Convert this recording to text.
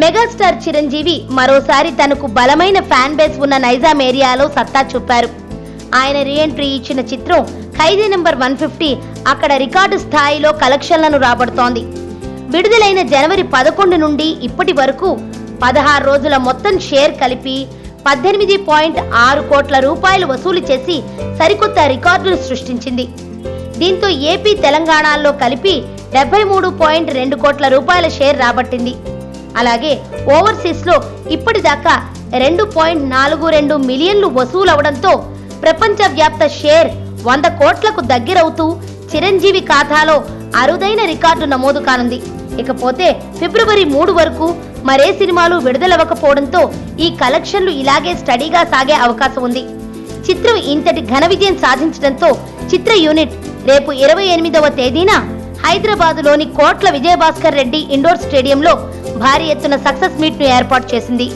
Megastar Chiranjeevi మరోసారి తనకు బలమైన ఫ్యాన్ బేస్ ఉన్న నైజాం ఏరియాలో సత్తా చూపారు. ఆయన రీఎంట్రీ ఇచ్చిన చిత్రం ఖైదీ నెంబర్ 150 అక్కడ రికార్డు స్థాయిలో కలెక్షన్లను రాబడుతోంది. విడుదలైన జనవరి 11 నుండి ఇప్పటి వరకు 16 రోజుల మొత్తం షేర్ కలిపి 18.6 కోట్ల రూపాయలు వసూలు చేసి సరికొత్త రికార్డులు సృష్టించింది. దీంతో ఏపీ తెలంగాణలో కలిపి 73.2 కోట్ల రూపాయల షేర్ రాబట్టింది. అలాగే ఓవర్సీస్ లో ఇప్పటిదాకా 2.42 మిలియన్లు వసూలవడంతో ప్రపంచవ్యాప్త షేర్ 100 కోట్లకు దగ్గరవుతూ చిరంజీవి ఖాతాలో అరుదైన రికార్డు నమోదు కానుంది. ఇకపోతే ఫిబ్రవరి 3 వరకు మరే సినిమాలు విడుదలవ్వకపోవడంతో ఈ కలెక్షన్లు ఇలాగే స్టడీగా సాగే అవకాశం ఉంది. చిత్రం ఇంతటి ఘన విజయం సాధించడంతో చిత్ర యూనిట్ రేపు 28వ తేదీన హైదరాబాదులోని కోట్ల విజయభాస్కర్ రెడ్డి ఇండోర్ స్టేడియంలో భారీ ఎత్తున సక్సెస్ మీట్ ను ఏర్పాటు చేసింది.